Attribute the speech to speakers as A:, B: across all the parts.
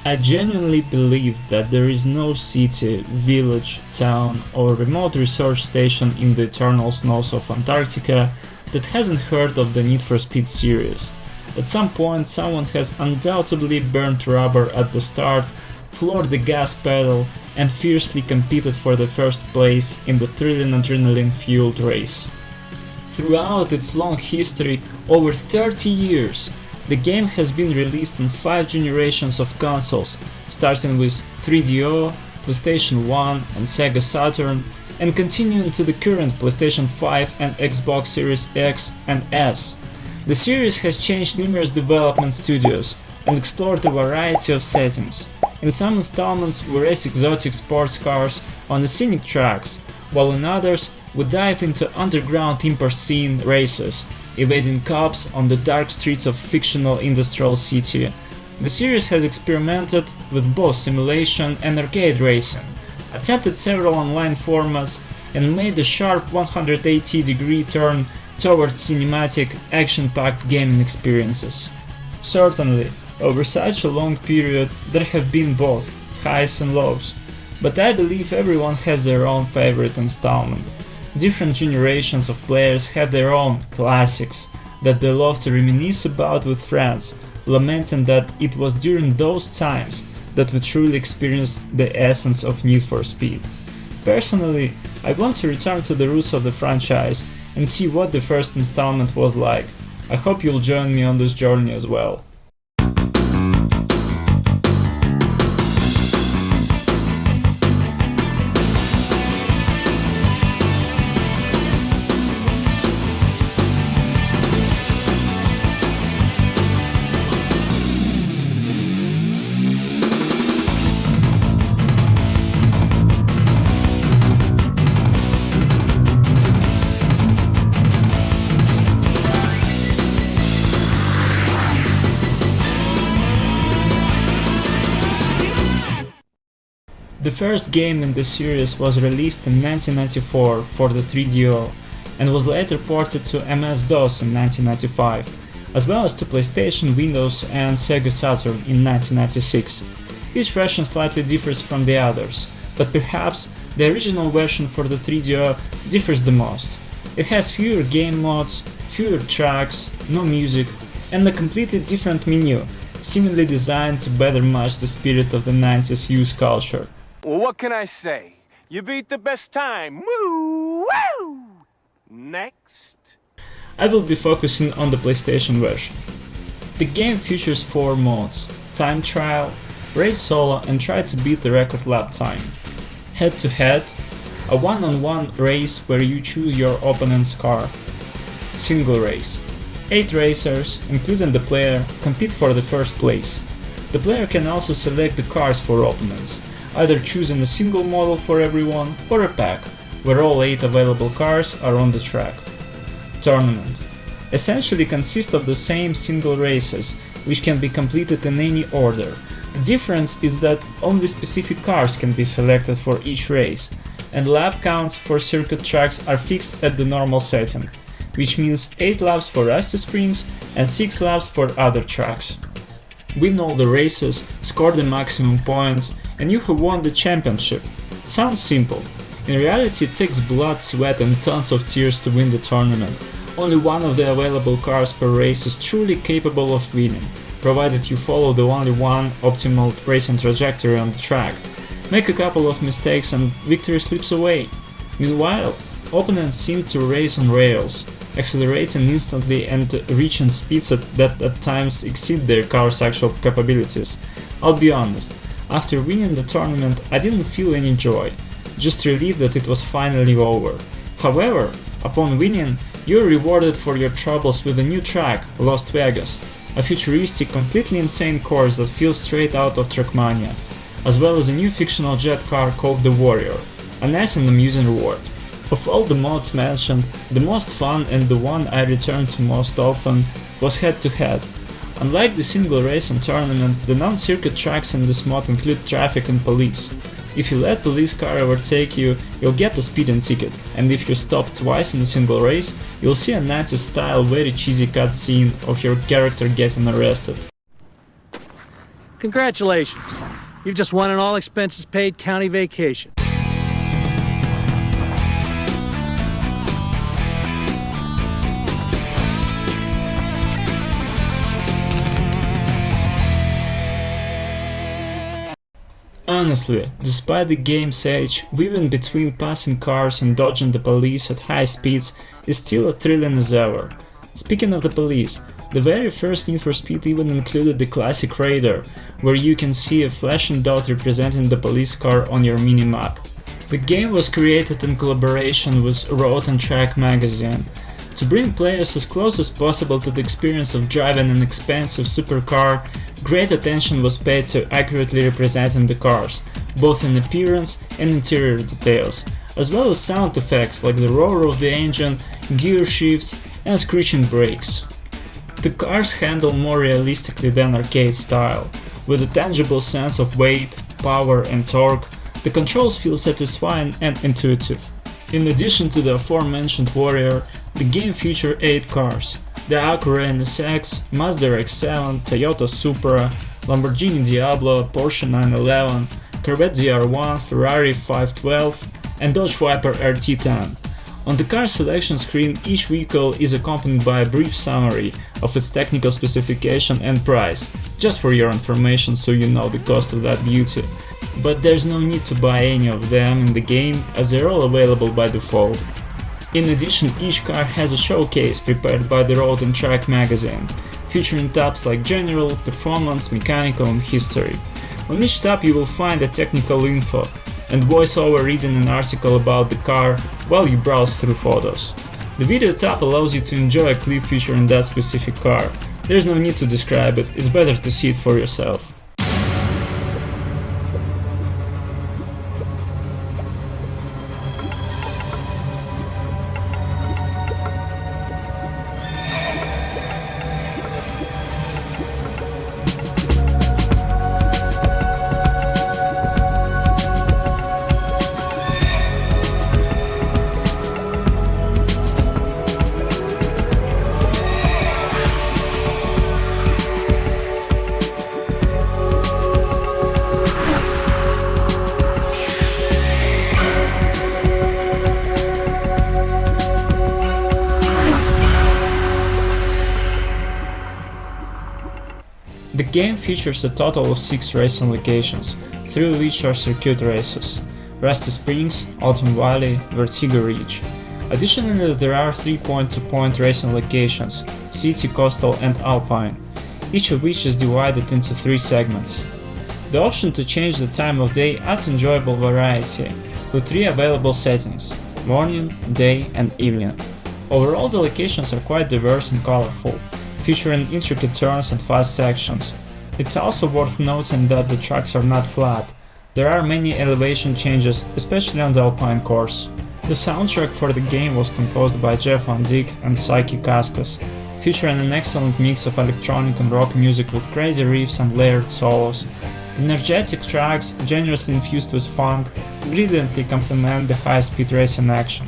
A: I genuinely believe that there is no city, village, town, or remote research station in the eternal snows of Antarctica that hasn't heard of the Need for Speed series. At some point, someone has undoubtedly burnt rubber at the start, floored the gas pedal, and fiercely competed for the first place in the thrilling adrenaline-fueled race. Throughout its long history, over 30 years, the game has been released on 5 generations of consoles, starting with 3DO, PlayStation 1 and Sega Saturn, and continuing to the current PlayStation 5 and Xbox Series X and S. The series has changed numerous development studios and explored a variety of settings. In some installments we race exotic sports cars on the scenic tracks, while in others we dive into underground import scene races, evading cops on the dark streets of fictional industrial city. The series has experimented with both simulation and arcade racing, attempted several online formats, and made a sharp 180-degree turn towards cinematic, action-packed gaming experiences. Certainly, over such a long period there have been both highs and lows, but I believe everyone has their own favorite installment. Different generations of players have their own classics that they love to reminisce about with friends, lamenting that it was during those times that we truly experienced the essence of Need for Speed. Personally, I want to return to the roots of the franchise and see what the first installment was like. I hope you'll join me on this journey as well. The first game in the series was released in 1994 for the 3DO and was later ported to MS-DOS in 1995, as well as to PlayStation, Windows and Sega Saturn in 1996. Each version slightly differs from the others, but perhaps the original version for the 3DO differs the most. It has fewer game modes, fewer tracks, no music, and a completely different menu, seemingly designed to better match the spirit of the 90s youth culture.
B: Well, what can I say? You beat the best time. Woo! Woo! Next.
A: I will be focusing on the PlayStation version. The game features 4 modes: time trial, race solo and try to beat the record lap time, head to head, a one-on-one race where you choose your opponent's car, single race. 8 racers, including the player, compete for the first place. The player can also select the cars for opponents, either choosing a single model for everyone or a pack, where all 8 available cars are on the track. Tournament essentially consists of the same single races, which can be completed in any order. The difference is that only specific cars can be selected for each race, and lap counts for circuit tracks are fixed at the normal setting, which means 8 laps for Rusty Springs and 6 laps for other tracks. Win all the races, score the maximum points, and you have won the championship. Sounds simple. In reality, it takes blood, sweat and tons of tears to win the tournament. Only one of the available cars per race is truly capable of winning, provided you follow the only one optimal racing trajectory on the track. Make a couple of mistakes and victory slips away. Meanwhile, opponents seem to race on rails, accelerating instantly and reaching speeds that at times exceed their car's actual capabilities. I'll be honest, after winning the tournament I didn't feel any joy, just relief that it was finally over. However, upon winning, you're rewarded for your troubles with a new track, Las Vegas, a futuristic, completely insane course that feels straight out of Trackmania, as well as a new fictional jet car called the Warrior, a nice and amusing reward. Of all the modes mentioned, the most fun and the one I returned to most often was head-to-head. Unlike the single race and tournament, the non-circuit tracks in this mod include traffic and police. If you let police car overtake you, you'll get a speeding ticket, and if you stop twice in a single race, you'll see a 90s style very cheesy cutscene of your character getting arrested.
C: Congratulations. You've just won an all-expenses-paid county vacation.
A: Honestly, despite the game's age, weaving between passing cars and dodging the police at high speeds is still as thrilling as ever. Speaking of the police, the very first Need for Speed even included the classic radar, where you can see a flashing dot representing the police car on your minimap. The game was created in collaboration with Road and Track magazine. To bring players as close as possible to the experience of driving an expensive supercar, great attention was paid to accurately representing the cars, both in appearance and interior details, as well as sound effects like the roar of the engine, gear shifts, and screeching brakes. The cars handle more realistically than arcade style. With a tangible sense of weight, power, and torque, the controls feel satisfying and intuitive. In addition to the aforementioned Warrior, the game featured 8 cars: the Acura NSX, Mazda RX-7, Toyota Supra, Lamborghini Diablo, Porsche 911, Corvette ZR1, Ferrari 512, and Dodge Viper RT10. On the car selection screen, each vehicle is accompanied by a brief summary of its technical specification and price, just for your information so you know the cost of that beauty. But there's no need to buy any of them in the game, as they're all available by default. In addition, each car has a showcase prepared by the Road and Track magazine, featuring tabs like General, Performance, Mechanical, and History. On each tab you will find a technical info and voiceover reading an article about the car while you browse through photos. The video tab allows you to enjoy a clip featuring that specific car. There's no need to describe it, it's better to see it for yourself. The game features a total of 6 racing locations, 3 of which are circuit races: Rusty Springs, Autumn Valley, Vertigo Ridge. Additionally, there are 3 point-to-point racing locations: City, Coastal, and Alpine, each of which is divided into 3 segments. The option to change the time of day adds enjoyable variety, with 3 available settings: morning, day, and evening. Overall, the locations are quite diverse and colorful, featuring intricate turns and fast sections. It's also worth noting that the tracks are not flat. There are many elevation changes, especially on the Alpine course. The soundtrack for the game was composed by Jeff Van Dyke and Psyche Cascas, featuring an excellent mix of electronic and rock music with crazy riffs and layered solos. The energetic tracks, generously infused with funk, brilliantly complement the high-speed racing action.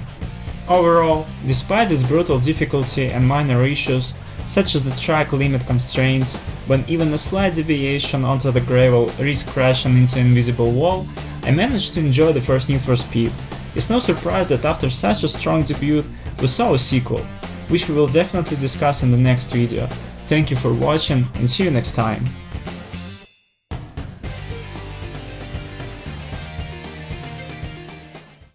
A: Overall, despite its brutal difficulty and minor issues, such as the track limit constraints, when even a slight deviation onto the gravel risks crashing into an invisible wall, I managed to enjoy the first Need for Speed. It's no surprise that after such a strong debut, we saw a sequel, which we will definitely discuss in the next video. Thank you for watching and see you next time.